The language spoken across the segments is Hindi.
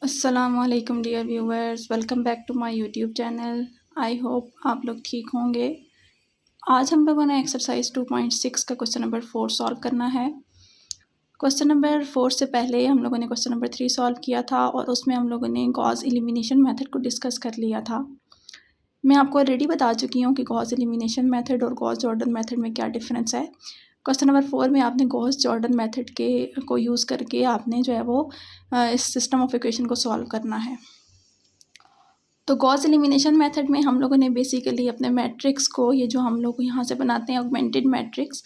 अस्सलामुअलैकुम dear viewers, welcome back to my YouTube channel. I hope आप लोग ठीक होंगे। आज हम लोगों ने एक्सरसाइज 2.6 का क्वेश्चन नंबर 4 सॉल्व करना है। क्वेश्चन नंबर 4 से पहले हम लोगों ने क्वेश्चन नंबर 3 सॉल्व किया था और उसमें हम लोगों ने गॉस एलिमिनेशन मेथड को डिस्कस कर लिया था। मैं आपको ऑलरेडी बता चुकी हूँ कि गॉस एलिमिनेशन मेथड और गॉस जॉर्डन मेथड में क्या डिफरेंस है। क्वेश्चन नंबर 4 में आपने गॉस जॉर्डन मेथड को यूज़ करके आपने जो है वो इस सिस्टम ऑफ इक्वेशन को सॉल्व करना है। तो गॉस एलिमिनेशन मेथड में हम लोगों ने बेसिकली अपने मैट्रिक्स को, ये जो हम लोग यहाँ से बनाते हैं ऑगमेंटेड मैट्रिक्स,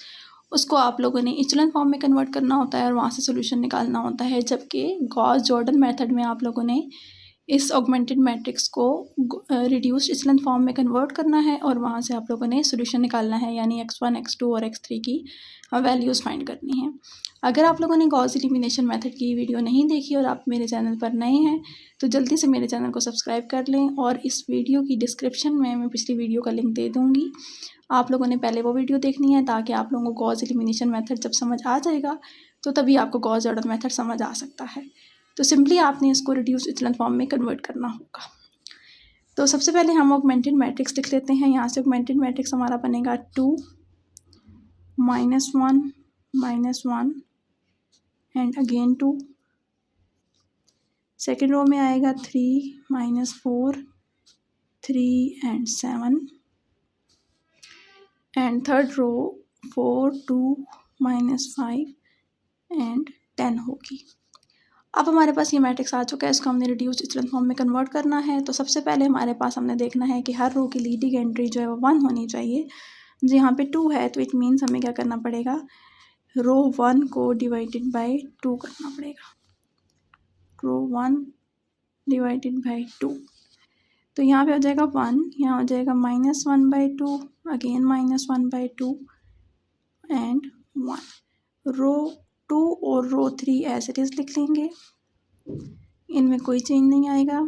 उसको आप लोगों ने इचेलॉन फॉर्म में कन्वर्ट करना होता है और वहाँ से सॉल्यूशन निकालना होता है। जबकि गॉस जॉर्डन मेथड में आप लोगों ने इस ऑगमेंटेड मैट्रिक्स को रिड्यूस्ड इचेलॉन फॉर्म में कन्वर्ट करना है और वहाँ से आप लोगों ने सॉल्यूशन निकालना है, यानी x1, x2 और x3 की वैल्यूज़ फाइंड करनी है। अगर आप लोगों ने गॉस एलिमिनेशन मेथड की वीडियो नहीं देखी और आप मेरे चैनल पर नए हैं तो जल्दी से मेरे चैनल को सब्सक्राइब कर लें और इस वीडियो की डिस्क्रिप्शन में मैं पिछली वीडियो का लिंक दे दूँगी। आप लोगों ने पहले वो वीडियो देखनी है ताकि आप लोगों को गॉस एलिमिनेशन मेथड जब समझ आ जाएगा तो तभी आपको गॉस जॉर्डन मेथड समझ आ सकता है। तो सिंपली आपने इसको रिड्यूस इचेलॉन फॉर्म में कन्वर्ट करना होगा। तो सबसे पहले हम ऑगमेंटेड मैट्रिक्स लिख लेते हैं। यहाँ से ऑगमेंटेड मैट्रिक्स हमारा बनेगा 2 -1 -1 एंड अगेन 2। सेकेंड रो में आएगा 3 -4 3 and 7 and third row 4 2 -5 and 10 होगी। अब हमारे पास ये मैट्रिक्स आ चुका है, इसको हमने रिड्यूस्ड इचेलॉन फॉर्म में कन्वर्ट करना है। तो सबसे पहले हमारे पास हमने देखना है कि हर रो की लीडिंग एंट्री जो है वो 1 होनी चाहिए। यहाँ पे 2 है तो इट मीन्स हमें क्या करना पड़ेगा, रो 1 को डिवाइडेड बाय 2 करना पड़ेगा। रो 1 डिवाइडेड बाय 2, तो यहाँ पे हो जाएगा 1, यहाँ हो जाएगा -1/2, अगेन -1/2 एंड 1। रो 2 और रो 3 एज इट इज़ लिख लेंगे, इनमें कोई चेंज नहीं आएगा।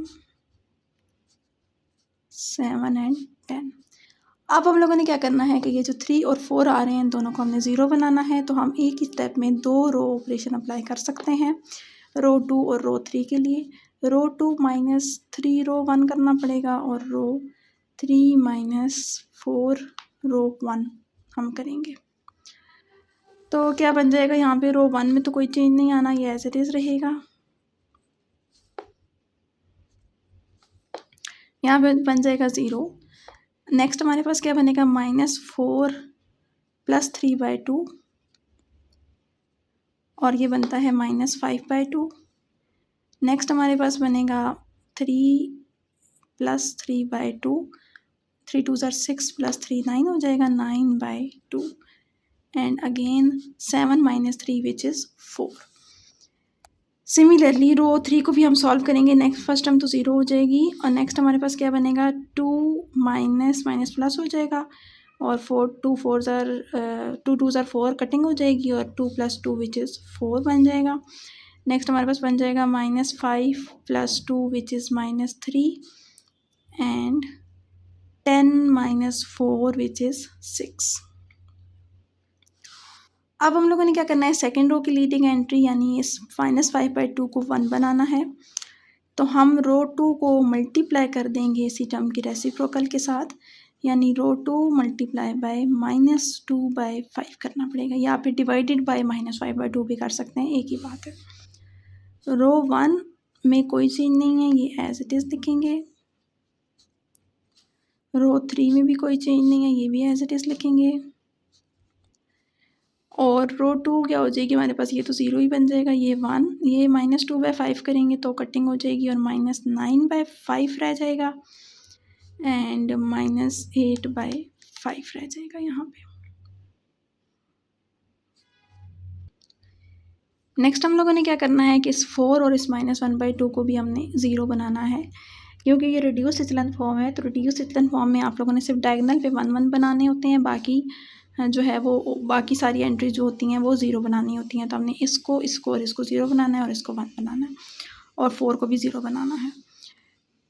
7 एंड 10। अब हम लोगों ने क्या करना है कि ये जो 3 और 4 आ रहे हैं दोनों को हमने 0 बनाना है। तो हम एक ही स्टेप में 2 रो ऑपरेशन अप्लाई कर सकते हैं, रो 2 और रो 3 के लिए। रो 2 -3 रो 1 करना पड़ेगा और रो 3 -4 रो 1 हम करेंगे। तो क्या बन जाएगा, यहाँ पे रो 1 में तो कोई चेंज नहीं आना, ये एज इट इज़ रहेगा। यहाँ पे बन जाएगा 0। नेक्स्ट हमारे पास क्या बनेगा, -4 + 3/2 और ये बनता है -5/2। नेक्स्ट हमारे पास बनेगा 3 + 3/2, 3 2 ज़ार 6 + 3 9 हो जाएगा 9/2 and again 7 - 3 which is 4। Similarly row 3 को भी हम सॉल्व करेंगे। नेक्स्ट फर्स्ट टर्म तो 0 हो जाएगी और नेक्स्ट हमारे पास क्या बनेगा, 2 माइनस माइनस प्लस हो जाएगा और 2 2 ज़ार 4 कटिंग हो जाएगी और 2 + 2 विच इज़ 4 बन जाएगा। नेक्स्ट हमारे पास बन जाएगा -5 + 2 which is -3 and 10 - 4 which is 6। अब हम लोगों ने क्या करना है, सेकेंड रो की लीडिंग एंट्री यानी इस -5/2 को 1 बनाना है। तो हम रो 2 को मल्टीप्लाई कर देंगे इसी टर्म की रेसिप्रोकल के साथ, यानी रो 2 × -2/5 करना पड़ेगा, या फिर डिवाइडेड बाय -5/2 भी कर सकते हैं, एक ही बात है। रो 1 में कोई चेंज नहीं है, ये एज इट इज़ लिखेंगे। रो 3 में भी कोई चेंज नहीं है, ये भी एज इट इज़ लिखेंगे। और रो 2 क्या हो जाएगी हमारे पास, ये तो 0 ही बन जाएगा, ये 1, ये -2/5 करेंगे तो कटिंग हो जाएगी और -9/5 रह जाएगा एंड -8/5 रह जाएगा यहाँ पे। नेक्स्ट हम लोगों ने क्या करना है कि इस 4 और इस -1/2 को भी हमने 0 बनाना है, क्योंकि ये रिड्यूस इचेलॉन फॉर्म है। तो रिड्यूस इचेलॉन फॉर्म में आप लोगों ने सिर्फ डायगोनल पे 1 1 बनाने होते हैं, बाकी जो है वो बाकी सारी एंट्रीज जो होती हैं वो 0 बनानी होती हैं। तो हमने इसको और इसको 0 बनाना है और इसको 1 बनाना है और 4 को भी 0 बनाना है।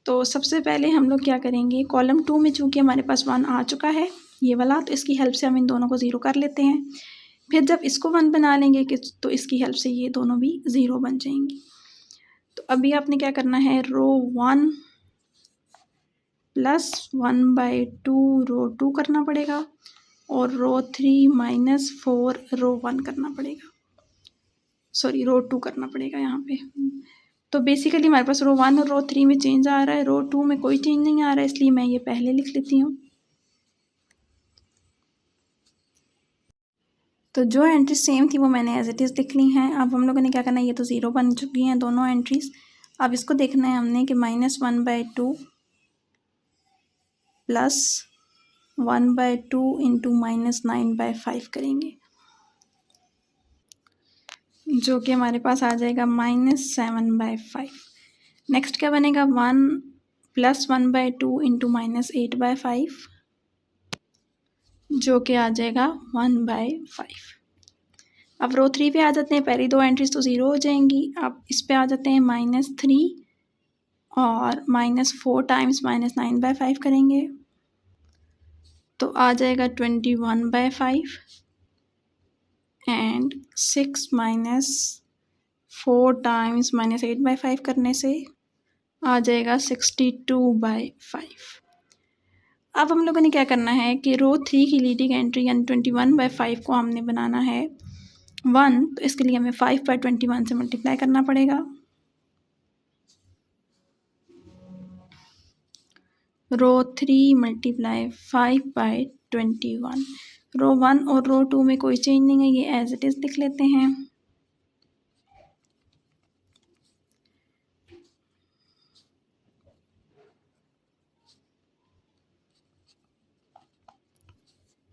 तो सबसे पहले हम लोग क्या करेंगे, कॉलम 2 में चूँकि हमारे पास 1 आ चुका है ये वाला, तो इसकी हेल्प से हम इन दोनों को 0 कर लेते हैं। फिर जब इसको 1 बना लेंगे कि तो इसकी हेल्प से ये दोनों भी 0 बन जाएंगी। तो अभी आपने क्या करना है, रो 1 प्लस 1/2 रो 2 करना पड़ेगा और रो 3 माइनस 4 रो 1 करना पड़ेगा, सॉरी रो 2 करना पड़ेगा यहाँ पे। तो बेसिकली हमारे पास रो 1 और रो 3 में चेंज आ रहा है, रो 2 में कोई चेंज नहीं आ रहा है, इसलिए मैं ये पहले लिख लेती हूँ। तो जो एंट्री सेम थी वो मैंने एज इट इज़ लिख ली हैं। अब हम लोगों ने क्या करना है, ये तो ज़ीरो बन चुकी हैं दोनों एंट्रीज़। अब इसको देखना है हमने कि -1/2 प्लस 1/2 इंटू -9/5 करेंगे, जो कि हमारे पास आ जाएगा -7/5। नेक्स्ट क्या बनेगा, 1 प्लस 1/2 इंटू -8/5, जो कि आ जाएगा 1/5। अब रो 3 पे आ जाते हैं, पहली दो एंट्रीज तो ज़ीरो हो जाएंगी। अब इस पे आ जाते हैं -3 और -4 टाइम्स -9/5 करेंगे तो आ जाएगा 21/5 एंड 6 -4 टाइम्स -8/5 करने से आ जाएगा 62/5। अब हम लोगों ने क्या करना है कि रो 3 की लीडिंग एंट्री यानी 21/5 को हमने बनाना है 1, तो इसके लिए हमें 5/21 से मल्टीप्लाई करना पड़ेगा। रो 3 मल्टीप्लाई 5/21। रो 1 और रो 2 में कोई चेंज नहीं है, ये एज इट इज़ लिख लेते हैं।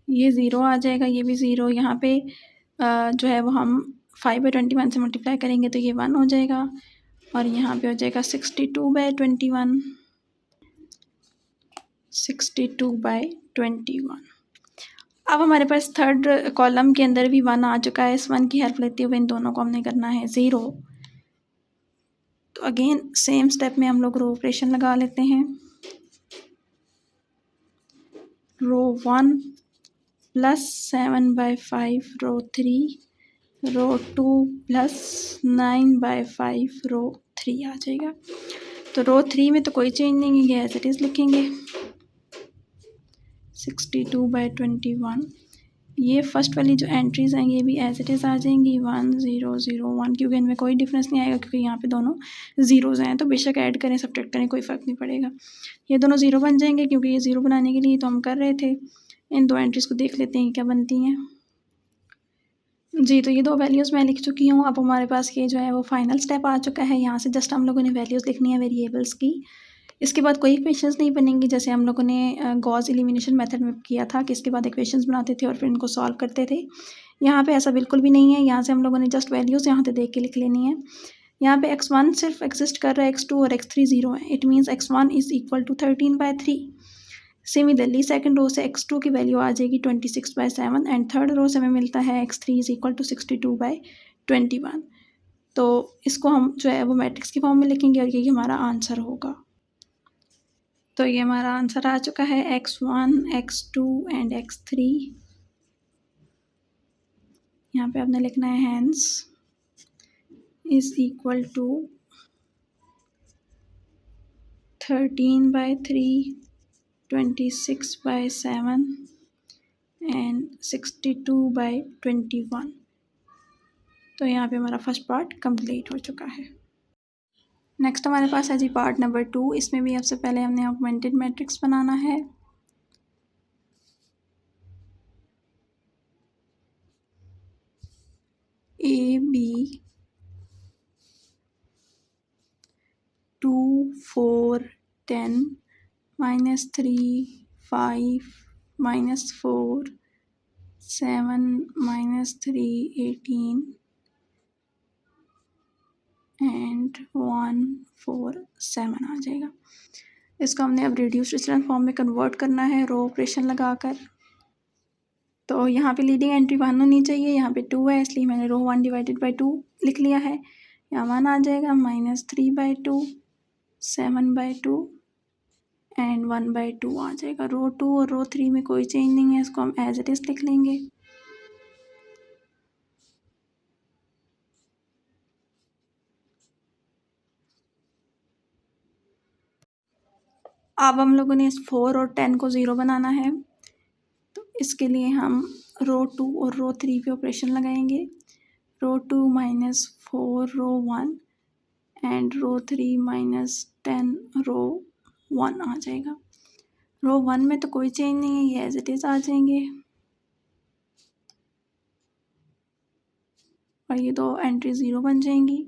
ये ज़ीरो आ जाएगा, ये भी ज़ीरो। यहाँ पे जो है वो हम 5/21 से मल्टीप्लाई करेंगे तो ये 1 हो जाएगा और यहाँ पे हो जाएगा 62/21। 62/21। अब हमारे पास थर्ड कॉलम के अंदर भी 1 आ चुका है। इस 1 की हेल्प लेते हुए इन दोनों को हमने करना है ज़ीरो। तो अगेन सेम स्टेप में हम लोग रो ऑपरेशन लगा लेते हैं। रो 1 प्लस 7/5 रो 3, रो 2 प्लस 9/5 रो 3 आ जाएगा। तो रो 3 में तो कोई चेंज नहीं है, ये एज इट इज़ लिखेंगे 62/21। ये फर्स्ट वाली जो एंट्रीज़ हैं ये भी एज इट इज़ आ जाएंगी 1 0 0 1, क्योंकि इनमें कोई डिफरेंस नहीं आएगा क्योंकि यहाँ पे दोनों ज़ीरोज़ हैं। तो बेशक ऐड करें सब्ट्रैक्ट करें कोई फ़र्क नहीं पड़ेगा, ये दोनों ज़ीरो बन जाएंगे क्योंकि ये ज़ीरो बनाने के लिए तो हम कर रहे थे। इन दो एंट्रीज़ को देख लेते हैं क्या बनती हैं। जी, तो ये दो वैल्यूज़ मैं लिख चुकी हूँ। अब हमारे पास ये जो है वो फाइनल स्टेप आ चुका है। यहाँ से जस्ट हम लोगों ने वैल्यूज़ लिखनी है वेरिएबल्स की। इसके बाद कोई इक्वेशंस नहीं बनेंगी, जैसे हम लोगों ने गॉस एलिमिनेशन मेथड में किया था कि इसके बाद इक्वेशंस बनाते थे और फिर इनको सॉल्व करते थे। यहाँ पे ऐसा बिल्कुल भी नहीं है। यहाँ से हम लोगों ने जस्ट वैल्यूज़ यहाँ से देख के लिख लेनी है। यहाँ पे x1 सिर्फ एग्जिस्ट कर रहा है, x2 और x3 ज़ीरो है। It means x1 is equal to 13/3। Similarly second row से x2 की वैल्यू आ जाएगी 26/7 एंड थर्ड रो से हमें मिलता है x3 इज़ इक्वल टू 62/21। तो इसको हम जो है वो मैट्रिक्स की फॉर्म में लिखेंगे और यही हमारा आंसर होगा। तो ये हमारा आंसर आ चुका है x1, x2 एंड x3। यहाँ पे आपने लिखना है hence is equal to 13/3, 26/7 and 62/21। तो यहाँ पे हमारा फर्स्ट पार्ट कंप्लीट हो चुका है। नेक्स्ट हमारे पास है जी पार्ट नंबर 2। इसमें भी सबसे पहले हमने ऑगमेंटेड मैट्रिक्स बनाना है। A B 2 4 10 -3 5 -4 7 -3 18 एंड 1 4 7 आ जाएगा। इसको हमने अब रिड्यूस्ड इचेलन फॉर्म में कन्वर्ट करना है रो ऑपरेशन लगाकर। तो यहाँ पे लीडिंग एंट्री 1 होनी चाहिए, यहाँ पे 2 है इसलिए मैंने रो 1 डिवाइडेड बाई 2 लिख लिया है। यहाँ 1 आ जाएगा -3/2 7/2 एंड 1/2 आ जाएगा। रो 2 और रो 3 में कोई चेंज नहीं है, इसको हम एज इट इज़ लिख लेंगे। अब हम लोगों ने इस 4 और 10 को 0 बनाना है, तो इसके लिए हम रो 2 और रो 3 पे ऑपरेशन लगाएंगे। Row 2 minus 4 row 1 and row 3 minus 10 row 1 आ जाएगा। रो 1 में तो कोई चेंज नहीं है, ये एज इट इज़ आ जाएंगे और ये दो एंट्री 0 बन जाएंगी।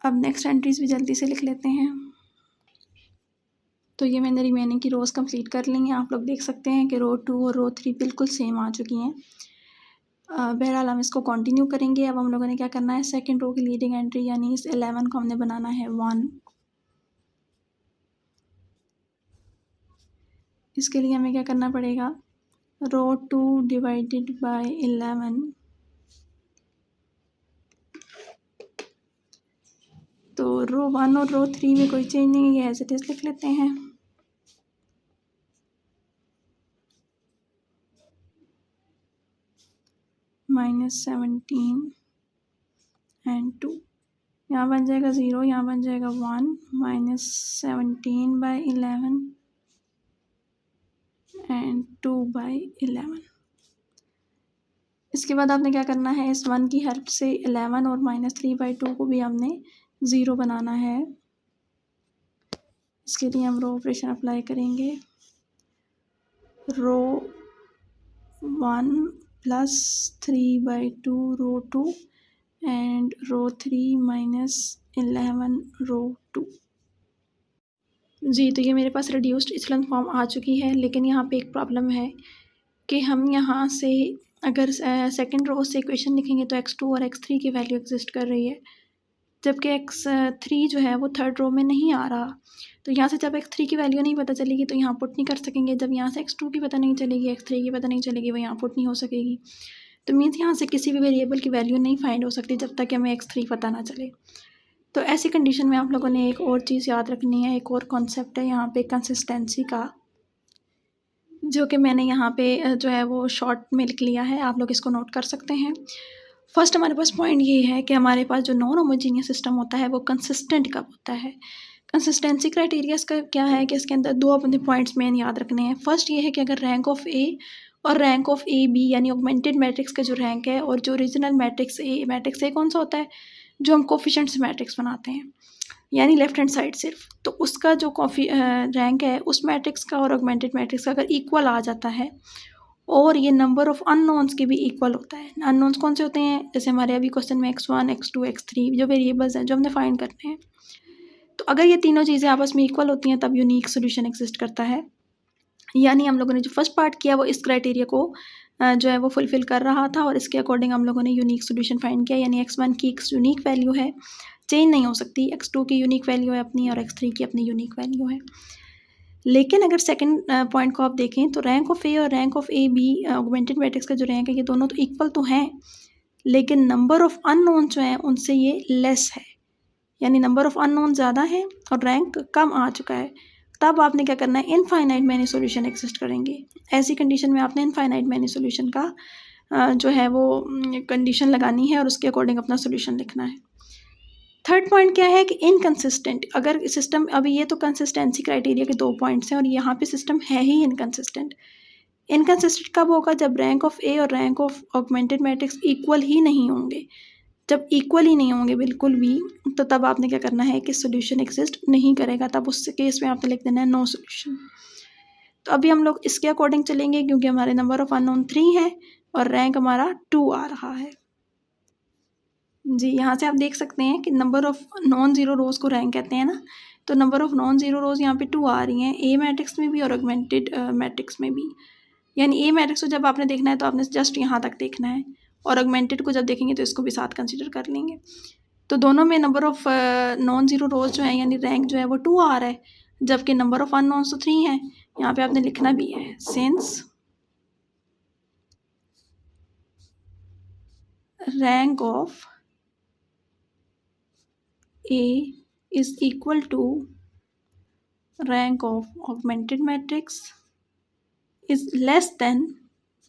अब नेक्स्ट एंट्रीज भी जल्दी से लिख लेते हैं। तो ये मैंने रिमेनिंग की रोज़ कंप्लीट कर ली हैं। आप लोग देख सकते हैं कि रो 2 और रो 3 बिल्कुल सेम आ चुकी हैं। बहरहाल हम इसको कंटिन्यू करेंगे। अब हम लोगों ने क्या करना है, सेकंड रो की लीडिंग एंट्री यानी इस 11 को हमने बनाना है 1। इसके लिए हमें क्या करना पड़ेगा, रो 2 डिवाइडेड बाय 11, तो रो 1 और रो 3 में कोई चेंज नहीं है, ये एज इट इज़ लिख लेते हैं। -17 एंड 2, यहाँ बन जाएगा 0, यहाँ बन जाएगा 1, -17/11 एंड 2/11। इसके बाद आपने क्या करना है, इस 1 की हेल्प से 11 और -3/2 को भी हमने 0 बनाना है। इसके लिए हम रो ऑपरेशन अप्लाई करेंगे। Row 1 plus 3/2 row 2 and row 3 minus 11 row 2। जी, तो ये मेरे पास रिड्यूस्ड इचलन फॉर्म आ चुकी है, लेकिन यहाँ पे एक प्रॉब्लम है कि हम यहाँ से अगर सेकंड रो से इक्वेशन लिखेंगे तो x2 और x3 की वैल्यू एग्जिस्ट कर रही है, जबकि x3 जो है वो थर्ड रो में नहीं आ रहा। तो यहाँ से जब x3 की वैल्यू नहीं पता चलेगी तो यहाँ पुट नहीं कर सकेंगे। जब यहाँ से x2 की पता नहीं चलेगी, x3 की पता नहीं चलेगी, वो यहाँ पुट नहीं हो सकेगी। तो मीन्स यहाँ से किसी भी वेरिएबल की वैल्यू नहीं फाइंड हो सकती जब तक कि हमें x3 पता ना चले। तो ऐसी कंडीशन में आप लोगों ने एक और चीज़ याद रखनी है, एक और कॉन्सेप्ट है यहाँ पे कंसिस्टेंसी का, जो कि मैंने यहाँ पे जो है वो शॉर्ट में लिख लिया है, आप लोग इसको नोट कर सकते हैं। फर्स्ट हमारे पास पॉइंट ये है कि हमारे पास जो नॉन होमोजीनियस सिस्टम होता है वो कंसिस्टेंट कब होता है। कंसिस्टेंसी क्राइटेरिया का क्या है कि इसके अंदर दो अपने पॉइंट्स मेन याद रखने हैं। फर्स्ट ये है कि अगर रैंक ऑफ ए और रैंक ऑफ ए बी यानी ऑगमेंटेड मैट्रिक्स का जो रैंक है और जो ओरिजिनल मैट्रिक्स ए कौन सा होता है, जो हम कोफिशिएंट्स मैट्रिक्स बनाते हैं यानी लेफ्ट हैंड साइड सिर्फ, तो उसका जो रैंक है उस मैट्रिक्स का और ऑगमेंटेड मैट्रिक्स का अगर इक्वल आ जाता है और ये नंबर ऑफ अननोन्स के भी इक्वल होता है। अननोन्स कौन से होते हैं, जैसे हमारे अभी क्वेश्चन में x1 x2 x3 जो वेरिएबल्स हैं जो हमने फाइंड करने हैं। तो अगर ये तीनों चीज़ें आपस में इक्वल होती हैं तब यूनिक सोल्यूशन एग्जिस्ट करता है। यानी हम लोगों ने जो फर्स्ट पार्ट किया वो इस क्राइटेरिया को जो है वो फुलफिल कर रहा था और इसके अकॉर्डिंग हम लोगों ने यूनिक सोल्यूशन फाइंड किया। यानी x1 की एक यूनिक वैल्यू है, चेंज नहीं हो सकती, x2 की यूनिक वैल्यू है अपनी और x3 की अपनी यूनिक वैल्यू है। लेकिन अगर सेकंड पॉइंट को आप देखें तो रैंक ऑफ ए और rank of A B augmented matrix का जो रैंक है ये दोनों तो इक्वल तो हैं, लेकिन नंबर ऑफ अननोन जो हैं उनसे ये लेस है, यानी नंबर ऑफ अननोन ज़्यादा है और रैंक कम आ चुका है। तब आपने क्या करना है, इनफाइनाइट मैनी सोल्यूशन एग्जिस्ट करेंगे। ऐसी कंडीशन में आपने इनफाइनाइट मैनी सोल्यूशन का जो है वो कंडीशन लगानी है और उसके अकॉर्डिंग अपना सोल्यूशन लिखना है। थर्ड पॉइंट क्या है कि इनकंसिस्टेंट, अगर सिस्टम, अभी ये तो कंसिस्टेंसी क्राइटेरिया के दो पॉइंट्स हैं और यहाँ पे सिस्टम है ही इनकंसिस्टेंट। इनकंसिस्टेंट कब होगा, जब रैंक ऑफ ए और rank of augmented matrix equal ही नहीं होंगे। जब इक्वल ही नहीं होंगे बिल्कुल भी, तो तब आपने क्या करना है कि सोल्यूशन एग्जिस्ट नहीं करेगा, तब उस केस में आपने लिख देना है नो सोल्यूशन। तो अभी हम लोग इसके अकॉर्डिंग चलेंगे क्योंकि हमारे नंबर ऑफ अननोन 3 है और रैंक हमारा 2 आ रहा है। जी, यहाँ से आप देख सकते हैं कि नंबर ऑफ नॉन ज़ीरो रोज़ को रैंक कहते हैं ना, तो नंबर ऑफ नॉन ज़ीरो रोज़ यहाँ पे 2 आ रही हैं, ए मैट्रिक्स में भी और ऑगमेंटेड मैट्रिक्स में भी। यानी ए मैट्रिक्स को जब आपने देखना है तो आपने जस्ट यहाँ तक देखना है और ऑगमेंटेड को जब देखेंगे तो इसको भी साथ कंसिडर कर लेंगे। तो दोनों में नंबर ऑफ नॉन ज़ीरो रोज़ जो है यानी रैंक जो है वो 2 आ रहा है, जबकि नंबर ऑफ अननोन्स तो 3 है। यहाँ पे आपने लिखना भी है since rank of A is equal to rank of augmented matrix is less than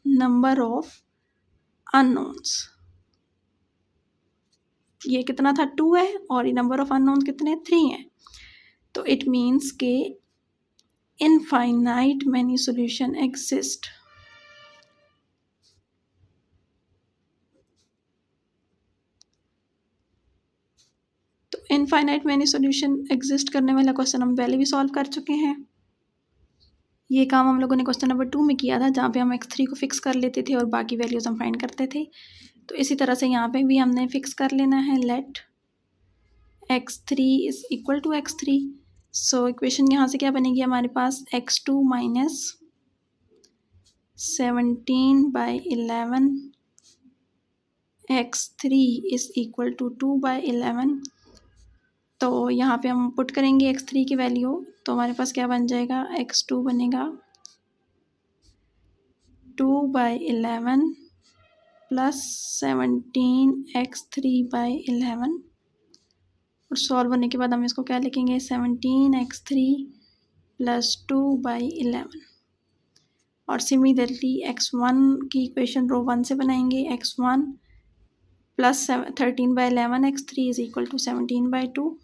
number of unknowns। ये कितना था, 2 है और ये नंबर ऑफ अननोन कितने, 3 है। तो इट मीन्स के इनफाइनाइट मैनी सॉल्यूशन एग्जिस्ट। तो इनफाइनाइट मैनी सॉल्यूशन एग्जिस्ट करने वाला क्वेश्चन हम पहले भी सॉल्व कर चुके हैं। ये काम हम लोगों ने क्वेश्चन नंबर 2 में किया था, जहाँ पे हम x3 को फिक्स कर लेते थे और बाकी वैल्यूज़ हम फाइंड करते थे। तो इसी तरह से यहाँ पे भी हमने फिक्स कर लेना है, let x3 is equal to x3। So equation यहाँ से क्या बनेगी हमारे पास, x2 minus 17/11 x3 is equal to 2/11। तो यहाँ पे हम पुट करेंगे x3 की वैल्यू, तो हमारे पास क्या बन जाएगा, x2 बनेगा 2/11 प्लस 17 x3/11। और सॉल्व होने के बाद हम इसको क्या लिखेंगे, 17 x3 प्लस 2/11। और सिमिलरली x1 की इक्वेशन रो 1 से बनाएंगे, x1 plus 13/11 x3 is equal to 17/2।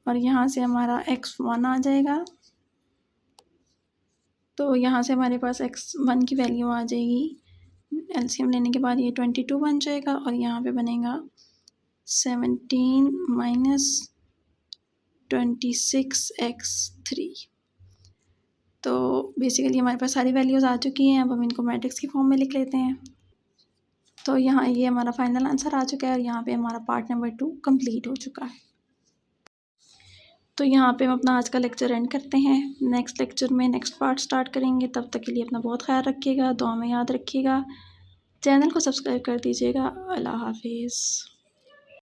और यहाँ से हमारा x1 आ जाएगा, तो यहाँ से हमारे पास x1 की वैल्यू आ जाएगी, एलसीएम लेने के बाद ये 22 बन जाएगा। और यहाँ पे बनेगा 17 माइनस 26 x3। तो बेसिकली हमारे पास सारी वैल्यूज़ आ चुकी हैं। अब हम इनको मैट्रिक्स की फॉर्म में लिख लेते हैं। तो यहाँ ये हमारा फाइनल आंसर आ चुका है और यहाँ पे हमारा पार्ट नंबर 2 कंप्लीट हो चुका है। तो यहाँ पे हम अपना आज का लेक्चर एंड करते हैं। नेक्स्ट लेक्चर में नेक्स्ट पार्ट स्टार्ट करेंगे। तब तक के लिए अपना बहुत ख्याल रखिएगा, दुआ में याद रखिएगा, चैनल को सब्सक्राइब कर दीजिएगा। अल्लाह हाफिज़।